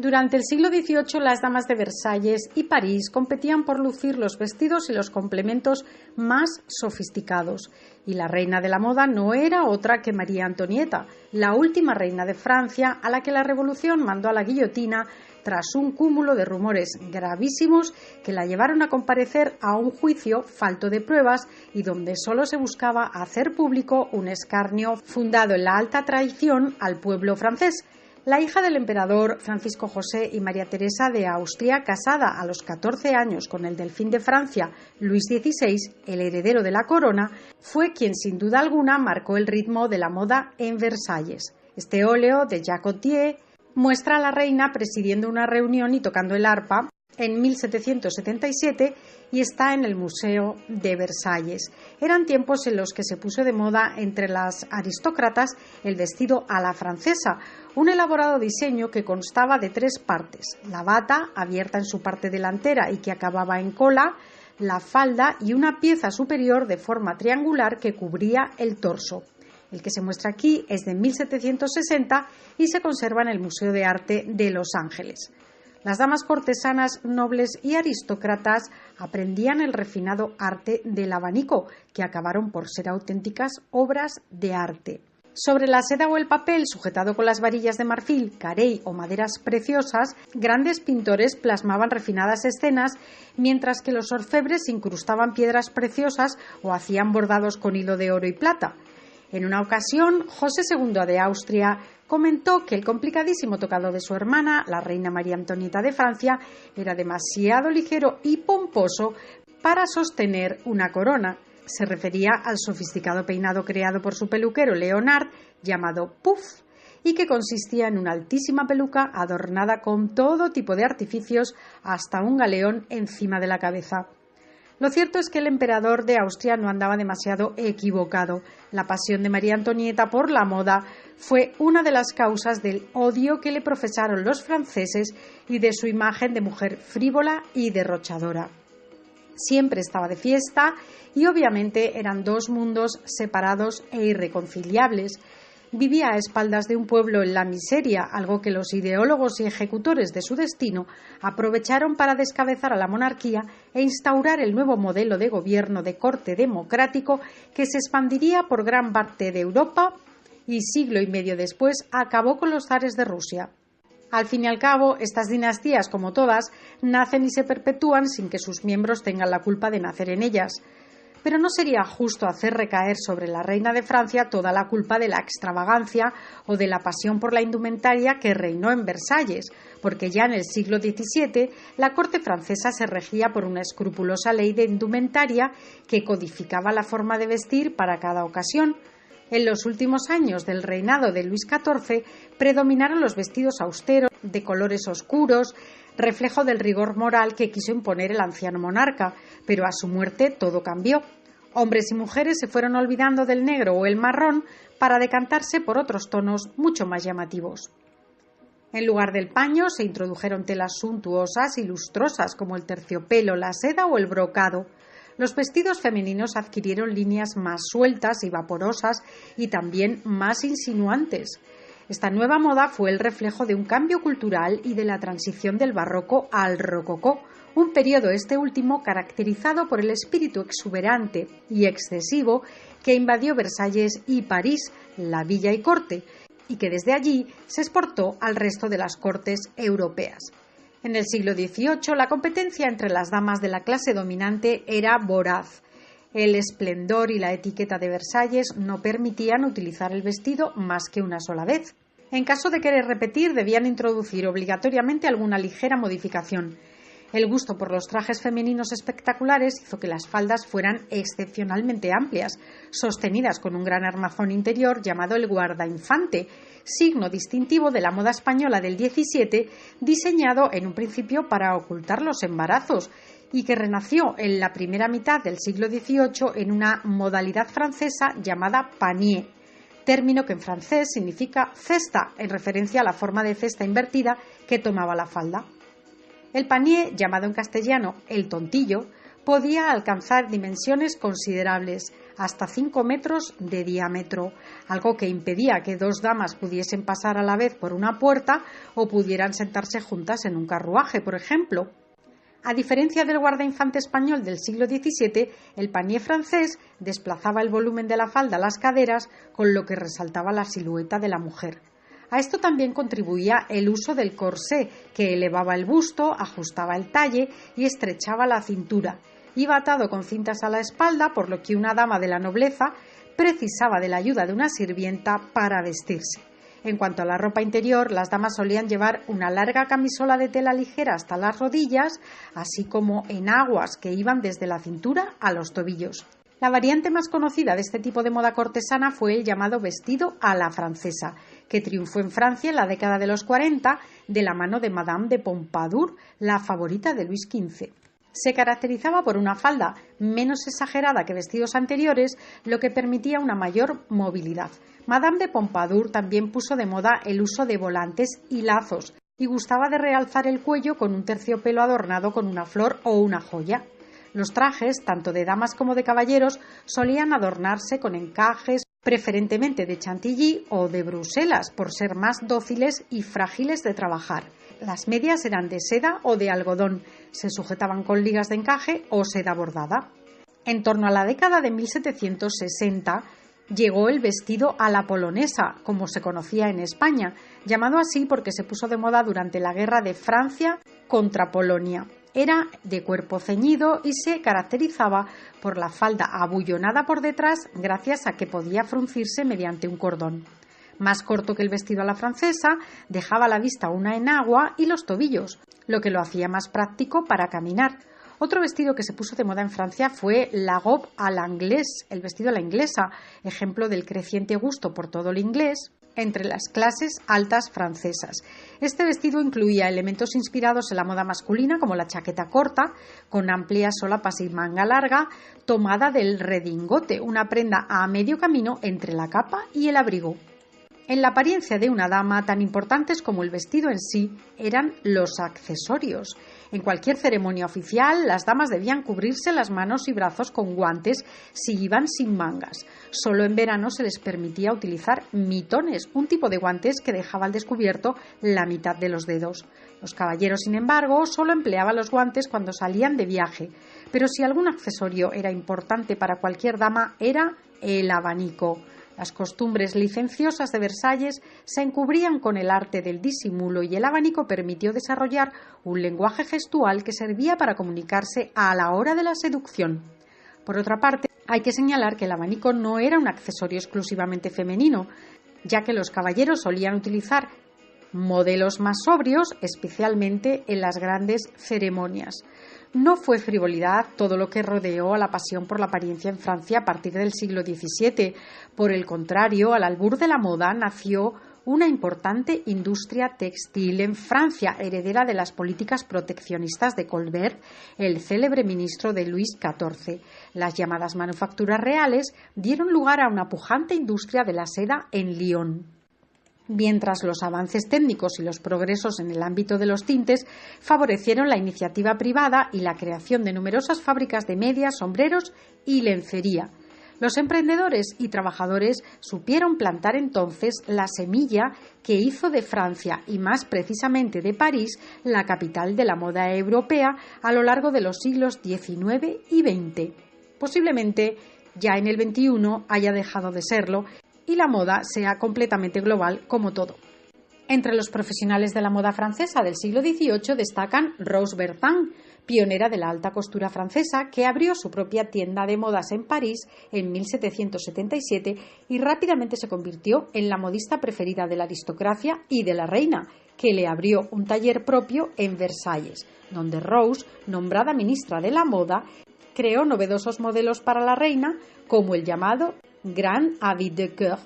Durante el siglo XVIII, las damas de Versalles y París competían por lucir los vestidos y los complementos más sofisticados, y la reina de la moda no era otra que María Antonieta, la última reina de Francia, a la que la Revolución mandó a la guillotina tras un cúmulo de rumores gravísimos que la llevaron a comparecer a un juicio falto de pruebas y donde solo se buscaba hacer público un escarnio fundado en la alta traición al pueblo francés. La hija del emperador Francisco José y María Teresa de Austria, casada a los 14 años con el delfín de Francia, Luis XVI, el heredero de la corona, fue quien sin duda alguna marcó el ritmo de la moda en Versalles. Este óleo de Jacques Gautier muestra a la reina presidiendo una reunión y tocando el arpa en 1777 y está en el Museo de Versalles. Eran tiempos en los que se puso de moda entre las aristócratas el vestido a la francesa, un elaborado diseño que constaba de 3 partes: la bata, abierta en su parte delantera y que acababa en cola, la falda y una pieza superior de forma triangular que cubría el torso. El que se muestra aquí es de 1760 y se conserva en el Museo de Arte de Los Ángeles. Las damas cortesanas, nobles y aristócratas aprendían el refinado arte del abanico, que acabaron por ser auténticas obras de arte. Sobre la seda o el papel, sujetado con las varillas de marfil, carey o maderas preciosas, grandes pintores plasmaban refinadas escenas, mientras que los orfebres incrustaban piedras preciosas o hacían bordados con hilo de oro y plata. En una ocasión, José II de Austria comentó que el complicadísimo tocado de su hermana, la reina María Antonieta de Francia, era demasiado ligero y pomposo para sostener una corona. Se refería al sofisticado peinado creado por su peluquero Leonard, llamado puff, y que consistía en una altísima peluca adornada con todo tipo de artificios hasta un galeón encima de la cabeza. Lo cierto es que el emperador de Austria no andaba demasiado equivocado. La pasión de María Antonieta por la moda fue una de las causas del odio que le profesaron los franceses y de su imagen de mujer frívola y derrochadora. Siempre estaba de fiesta y obviamente eran 2 mundos separados e irreconciliables. Vivía a espaldas de un pueblo en la miseria, algo que los ideólogos y ejecutores de su destino aprovecharon para descabezar a la monarquía e instaurar el nuevo modelo de gobierno de corte democrático que se expandiría por gran parte de Europa y siglo y medio después acabó con los zares de Rusia. Al fin y al cabo, estas dinastías, como todas, nacen y se perpetúan sin que sus miembros tengan la culpa de nacer en ellas. Pero no sería justo hacer recaer sobre la reina de Francia toda la culpa de la extravagancia o de la pasión por la indumentaria que reinó en Versalles, porque ya en el siglo XVII la corte francesa se regía por una escrupulosa ley de indumentaria que codificaba la forma de vestir para cada ocasión. En los últimos años del reinado de Luis XIV predominaron los vestidos austeros, de colores oscuros, reflejo del rigor moral que quiso imponer el anciano monarca, pero a su muerte todo cambió. Hombres y mujeres se fueron olvidando del negro o el marrón para decantarse por otros tonos mucho más llamativos. En lugar del paño se introdujeron telas suntuosas y lustrosas como el terciopelo, la seda o el brocado. Los vestidos femeninos adquirieron líneas más sueltas y vaporosas y también más insinuantes. Esta nueva moda fue el reflejo de un cambio cultural y de la transición del barroco al rococó, un periodo este último caracterizado por el espíritu exuberante y excesivo que invadió Versalles y París, la villa y corte, y que desde allí se exportó al resto de las cortes europeas. En el siglo XVIII, la competencia entre las damas de la clase dominante era voraz. El esplendor y la etiqueta de Versalles no permitían utilizar el vestido más que una sola vez. En caso de querer repetir, debían introducir obligatoriamente alguna ligera modificación. El gusto por los trajes femeninos espectaculares hizo que las faldas fueran excepcionalmente amplias, sostenidas con un gran armazón interior llamado el guardainfante, signo distintivo de la moda española del XVII, diseñado en un principio para ocultar los embarazos y que renació en la primera mitad del siglo XVIII en una modalidad francesa llamada panier, término que en francés significa cesta, en referencia a la forma de cesta invertida que tomaba la falda. El panier, llamado en castellano el tontillo, podía alcanzar dimensiones considerables, hasta 5 metros de diámetro, algo que impedía que dos damas pudiesen pasar a la vez por una puerta o pudieran sentarse juntas en un carruaje, por ejemplo. A diferencia del guardainfante español del siglo XVII, el panier francés desplazaba el volumen de la falda a las caderas, con lo que resaltaba la silueta de la mujer. A esto también contribuía el uso del corsé, que elevaba el busto, ajustaba el talle y estrechaba la cintura. Iba atado con cintas a la espalda, por lo que una dama de la nobleza precisaba de la ayuda de una sirvienta para vestirse. En cuanto a la ropa interior, las damas solían llevar una larga camisola de tela ligera hasta las rodillas, así como enaguas que iban desde la cintura a los tobillos. La variante más conocida de este tipo de moda cortesana fue el llamado vestido a la francesa, que triunfó en Francia en la década de los 40 de la mano de Madame de Pompadour, la favorita de Luis XV. Se caracterizaba por una falda menos exagerada que vestidos anteriores, lo que permitía una mayor movilidad. Madame de Pompadour también puso de moda el uso de volantes y lazos, y gustaba de realzar el cuello con un terciopelo adornado con una flor o una joya. Los trajes, tanto de damas como de caballeros, solían adornarse con encajes, preferentemente de chantilly o de Bruselas, por ser más dóciles y frágiles de trabajar. Las medias eran de seda o de algodón, se sujetaban con ligas de encaje o seda bordada. En torno a la década de 1760 llegó el vestido a la polonesa, como se conocía en España, llamado así porque se puso de moda durante la guerra de Francia contra Polonia. Era de cuerpo ceñido y se caracterizaba por la falda abullonada por detrás gracias a que podía fruncirse mediante un cordón. Más corto que el vestido a la francesa, dejaba a la vista una enagua y los tobillos, lo que lo hacía más práctico para caminar. Otro vestido que se puso de moda en Francia fue la robe à l'anglaise, el vestido a la inglesa, ejemplo del creciente gusto por todo el inglés entre las clases altas francesas. Este vestido incluía elementos inspirados en la moda masculina, como la chaqueta corta, con amplias solapas y manga larga, tomada del redingote, una prenda a medio camino entre la capa y el abrigo. En la apariencia de una dama, tan importantes como el vestido en sí, eran los accesorios. En cualquier ceremonia oficial, las damas debían cubrirse las manos y brazos con guantes si iban sin mangas. Solo en verano se les permitía utilizar mitones, un tipo de guantes que dejaba al descubierto la mitad de los dedos. Los caballeros, sin embargo, solo empleaban los guantes cuando salían de viaje. Pero si algún accesorio era importante para cualquier dama, era el abanico. Las costumbres licenciosas de Versalles se encubrían con el arte del disimulo y el abanico permitió desarrollar un lenguaje gestual que servía para comunicarse a la hora de la seducción. Por otra parte, hay que señalar que el abanico no era un accesorio exclusivamente femenino, ya que los caballeros solían utilizar modelos más sobrios, especialmente en las grandes ceremonias. No fue frivolidad todo lo que rodeó a la pasión por la apariencia en Francia a partir del siglo XVII. Por el contrario, al albur de la moda nació una importante industria textil en Francia, heredera de las políticas proteccionistas de Colbert, el célebre ministro de Luis XIV. Las llamadas manufacturas reales dieron lugar a una pujante industria de la seda en Lyon. Mientras los avances técnicos y los progresos en el ámbito de los tintes favorecieron la iniciativa privada y la creación de numerosas fábricas de medias, sombreros y lencería. Los emprendedores y trabajadores supieron plantar entonces la semilla que hizo de Francia y más precisamente de París la capital de la moda europea a lo largo de los siglos XIX y XX. Posiblemente ya en el XXI haya dejado de serlo y la moda sea completamente global como todo. Entre los profesionales de la moda francesa del siglo XVIII destacan Rose Bertin, pionera de la alta costura francesa, que abrió su propia tienda de modas en París en 1777 y rápidamente se convirtió en la modista preferida de la aristocracia y de la reina, que le abrió un taller propio en Versalles, donde Rose, nombrada ministra de la moda, creó novedosos modelos para la reina, como el llamado Grand Habit de Coeur.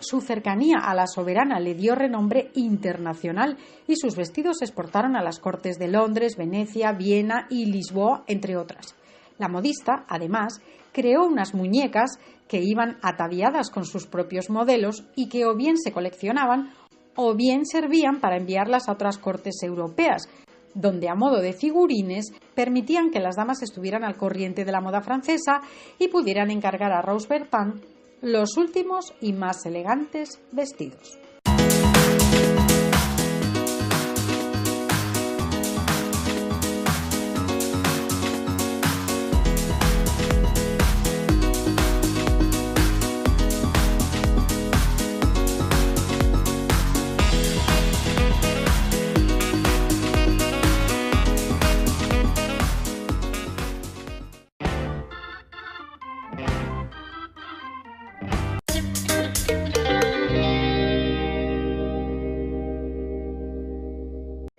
Su cercanía a la soberana le dio renombre internacional y sus vestidos se exportaron a las cortes de Londres, Venecia, Viena y Lisboa, entre otras. La modista, además, creó unas muñecas que iban ataviadas con sus propios modelos y que o bien se coleccionaban o bien servían para enviarlas a otras cortes europeas, donde a modo de figurines permitían que las damas estuvieran al corriente de la moda francesa y pudieran encargar a Rose Bertin los últimos y más elegantes vestidos.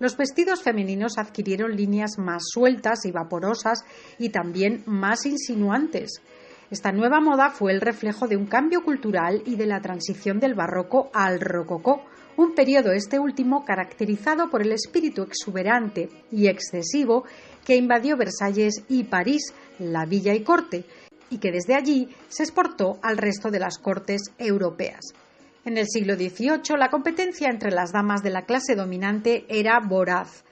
Los vestidos femeninos adquirieron líneas más sueltas y vaporosas y también más insinuantes. Esta nueva moda fue el reflejo de un cambio cultural y de la transición del barroco al rococó, un periodo este último caracterizado por el espíritu exuberante y excesivo que invadió Versalles y París, la villa y corte, y que desde allí se exportó al resto de las cortes europeas. En el siglo XVIII, la competencia entre las damas de la clase dominante era voraz.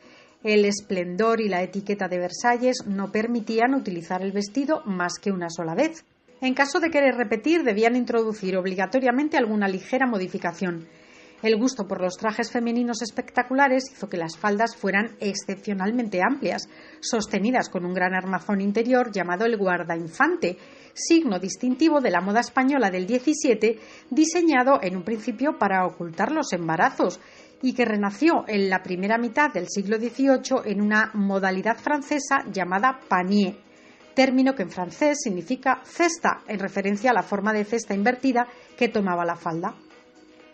El esplendor y la etiqueta de Versalles no permitían utilizar el vestido más que una sola vez. En caso de querer repetir, debían introducir obligatoriamente alguna ligera modificación. El gusto por los trajes femeninos espectaculares hizo que las faldas fueran excepcionalmente amplias, sostenidas con un gran armazón interior llamado el guardainfante, signo distintivo de la moda española del XVII, diseñado en un principio para ocultar los embarazos y que renació en la primera mitad del siglo XVIII en una modalidad francesa llamada panier, término que en francés significa cesta, en referencia a la forma de cesta invertida que tomaba la falda.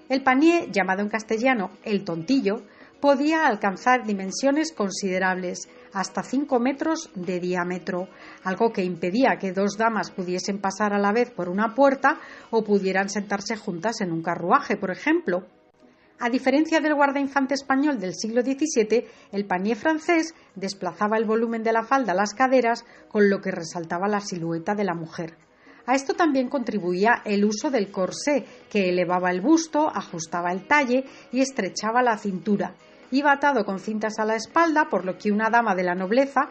El panier, llamado en castellano el tontillo, podía alcanzar dimensiones considerables, hasta 5 metros de diámetro, algo que impedía que dos damas pudiesen pasar a la vez por una puerta o pudieran sentarse juntas en un carruaje, por ejemplo. A diferencia del guardainfante español del siglo XVII, el panier francés desplazaba el volumen de la falda a las caderas, con lo que resaltaba la silueta de la mujer. A esto también contribuía el uso del corsé, que elevaba el busto, ajustaba el talle y estrechaba la cintura. Iba atado con cintas a la espalda, por lo que una dama de la nobleza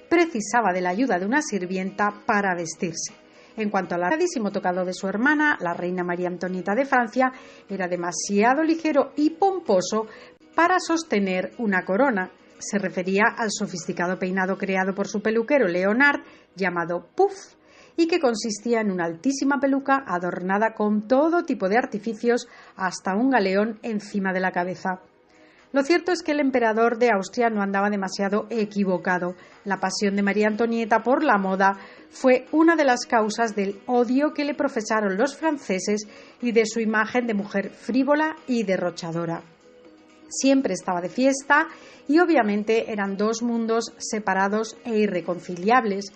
precisaba de la ayuda de una sirvienta para vestirse. En cuanto al alargadísimo tocado de su hermana, la reina María Antonieta de Francia, era demasiado ligero y pomposo para sostener una corona. Se refería al sofisticado peinado creado por su peluquero Leonard, llamado puff, y que consistía en una altísima peluca adornada con todo tipo de artificios hasta un galeón encima de la cabeza. Lo cierto es que el emperador de Austria no andaba demasiado equivocado. La pasión de María Antonieta por la moda fue una de las causas del odio que le profesaron los franceses y de su imagen de mujer frívola y derrochadora. Siempre estaba de fiesta y obviamente eran dos mundos separados e irreconciliables.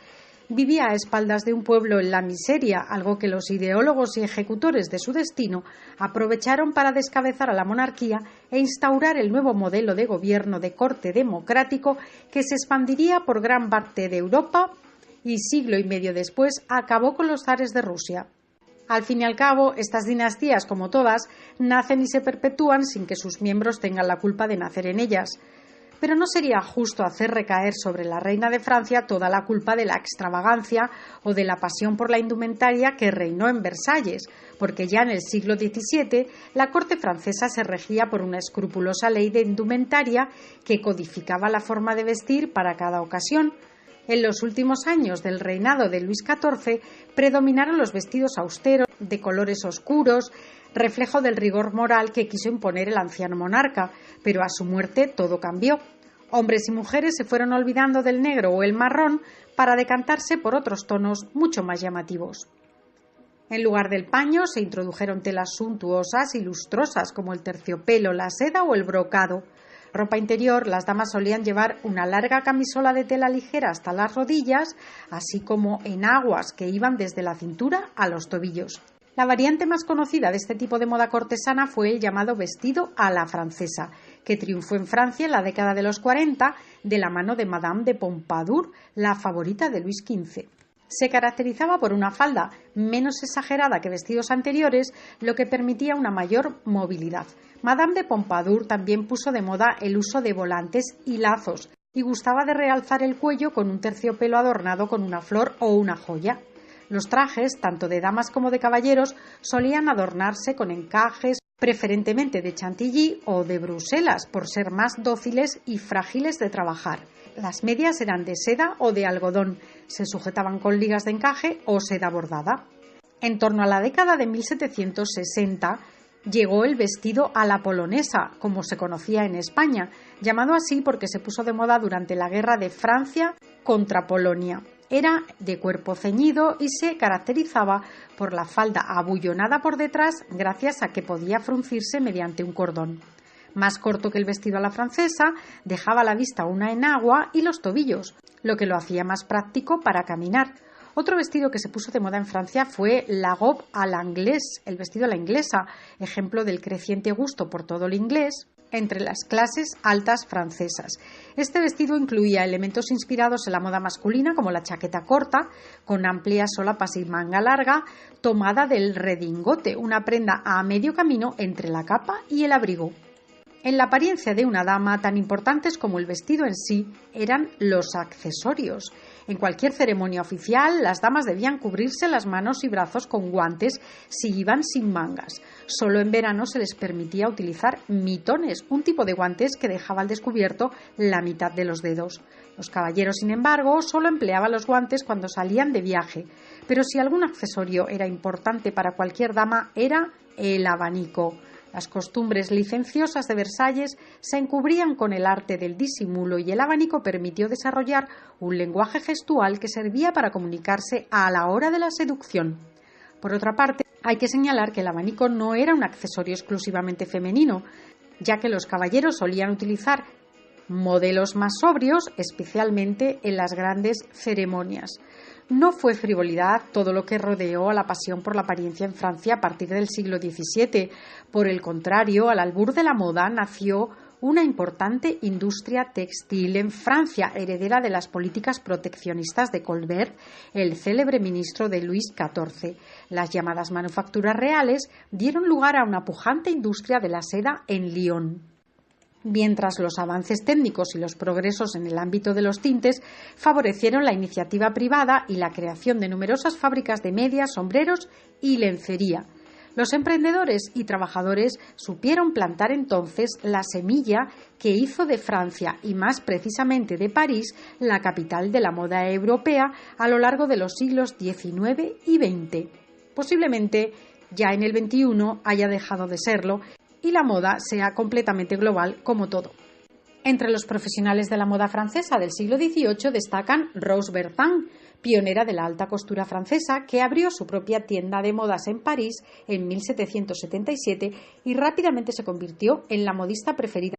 Vivía a espaldas de un pueblo en la miseria, algo que los ideólogos y ejecutores de su destino aprovecharon para descabezar a la monarquía e instaurar el nuevo modelo de gobierno de corte democrático que se expandiría por gran parte de Europa y siglo y medio después acabó con los zares de Rusia. Al fin y al cabo, estas dinastías, como todas, nacen y se perpetúan sin que sus miembros tengan la culpa de nacer en ellas. Pero no sería justo hacer recaer sobre la reina de Francia toda la culpa de la extravagancia o de la pasión por la indumentaria que reinó en Versalles, porque ya en el siglo XVII la corte francesa se regía por una escrupulosa ley de indumentaria que codificaba la forma de vestir para cada ocasión. En los últimos años del reinado de Luis XIV predominaron los vestidos austeros, de colores oscuros, reflejo del rigor moral que quiso imponer el anciano monarca, pero a su muerte todo cambió. Hombres y mujeres se fueron olvidando del negro o el marrón para decantarse por otros tonos mucho más llamativos. En lugar del paño se introdujeron telas suntuosas y lustrosas como el terciopelo, la seda o el brocado. Ropa interior, las damas solían llevar una larga camisola de tela ligera hasta las rodillas, así como enaguas que iban desde la cintura a los tobillos. La variante más conocida de este tipo de moda cortesana fue el llamado vestido a la francesa, que triunfó en Francia en la década de los 40 de la mano de Madame de Pompadour, la favorita de Luis XV. Se caracterizaba por una falda menos exagerada que vestidos anteriores, lo que permitía una mayor movilidad. Madame de Pompadour también puso de moda el uso de volantes y lazos, y gustaba de realzar el cuello con un terciopelo adornado con una flor o una joya. Los trajes, tanto de damas como de caballeros, solían adornarse con encajes, preferentemente de chantilly o de Bruselas, por ser más dóciles y frágiles de trabajar. Las medias eran de seda o de algodón, se sujetaban con ligas de encaje o seda bordada. En torno a la década de 1760 llegó el vestido a la polonesa, como se conocía en España, llamado así porque se puso de moda durante la guerra de Francia contra Polonia. Era de cuerpo ceñido y se caracterizaba por la falda abullonada por detrás gracias a que podía fruncirse mediante un cordón. Más corto que el vestido a la francesa, dejaba a la vista una enagua y los tobillos, lo que lo hacía más práctico para caminar. Otro vestido que se puso de moda en Francia fue la robe à l'anglaise, el vestido a la inglesa, ejemplo del creciente gusto por todo el inglés entre las clases altas francesas. Este vestido incluía elementos inspirados en la moda masculina, como la chaqueta corta, con amplias solapas y manga larga, tomada del redingote, una prenda a medio camino entre la capa y el abrigo. En la apariencia de una dama, tan importantes como el vestido en sí, eran los accesorios. En cualquier ceremonia oficial, las damas debían cubrirse las manos y brazos con guantes si iban sin mangas. Solo en verano se les permitía utilizar mitones, un tipo de guantes que dejaba al descubierto la mitad de los dedos. Los caballeros, sin embargo, solo empleaban los guantes cuando salían de viaje. Pero si algún accesorio era importante para cualquier dama, era el abanico. Las costumbres licenciosas de Versalles se encubrían con el arte del disimulo y el abanico permitió desarrollar un lenguaje gestual que servía para comunicarse a la hora de la seducción. Por otra parte, hay que señalar que el abanico no era un accesorio exclusivamente femenino, ya que los caballeros solían utilizar modelos más sobrios, especialmente en las grandes ceremonias. No fue frivolidad todo lo que rodeó a la pasión por la apariencia en Francia a partir del siglo XVII. Por el contrario, al albur de la moda nació una importante industria textil en Francia, heredera de las políticas proteccionistas de Colbert, el célebre ministro de Luis XIV. Las llamadas manufacturas reales dieron lugar a una pujante industria de la seda en Lyon. Mientras los avances técnicos y los progresos en el ámbito de los tintes favorecieron la iniciativa privada y la creación de numerosas fábricas de medias, sombreros y lencería. Los emprendedores y trabajadores supieron plantar entonces la semilla que hizo de Francia y más precisamente de París la capital de la moda europea a lo largo de los siglos XIX y XX. Posiblemente ya en el XXI haya dejado de serlo y la moda sea completamente global como todo. Entre los profesionales de la moda francesa del siglo XVIII destacan Rose Bertin, pionera de la alta costura francesa, que abrió su propia tienda de modas en París en 1777 y rápidamente se convirtió en la modista preferida.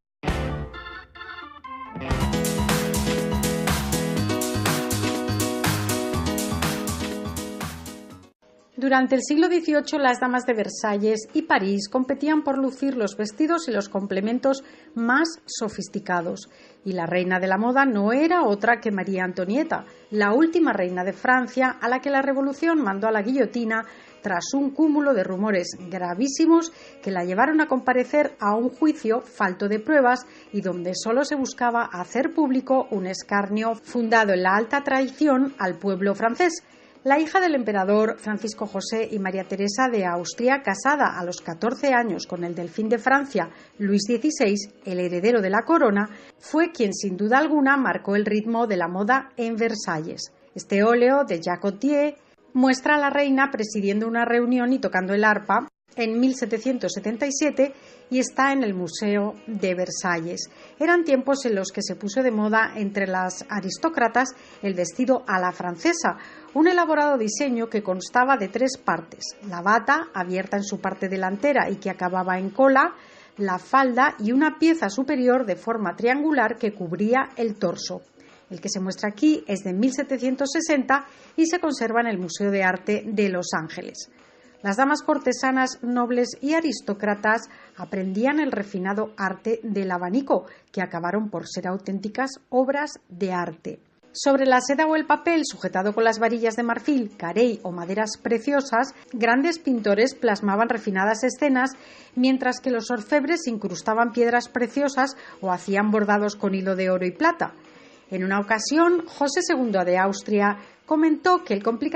Durante el siglo XVIII, las damas de Versalles y París competían por lucir los vestidos y los complementos más sofisticados. Y la reina de la moda no era otra que María Antonieta, la última reina de Francia, a la que la Revolución mandó a la guillotina tras un cúmulo de rumores gravísimos que la llevaron a comparecer a un juicio falto de pruebas y donde solo se buscaba hacer público un escarnio fundado en la alta traición al pueblo francés. La hija del emperador Francisco José y María Teresa de Austria, casada a los 14 años con el delfín de Francia, Luis XVI, el heredero de la corona, fue quien sin duda alguna marcó el ritmo de la moda en Versalles. Este óleo de Jacques Gautier muestra a la reina presidiendo una reunión y tocando el arpa en 1777 y está en el Museo de Versalles. Eran tiempos en los que se puso de moda entre las aristócratas el vestido a la francesa, un elaborado diseño que constaba de 3 partes: la bata, abierta en su parte delantera y que acababa en cola, la falda y una pieza superior de forma triangular que cubría el torso. El que se muestra aquí es de 1760 y se conserva en el Museo de Arte de Los Ángeles. Las damas cortesanas, nobles y aristócratas aprendían el refinado arte del abanico, que acabaron por ser auténticas obras de arte. Sobre la seda o el papel, sujetado con las varillas de marfil, carey o maderas preciosas, grandes pintores plasmaban refinadas escenas, mientras que los orfebres incrustaban piedras preciosas o hacían bordados con hilo de oro y plata. En una ocasión, José II de Austria comentó que el complicado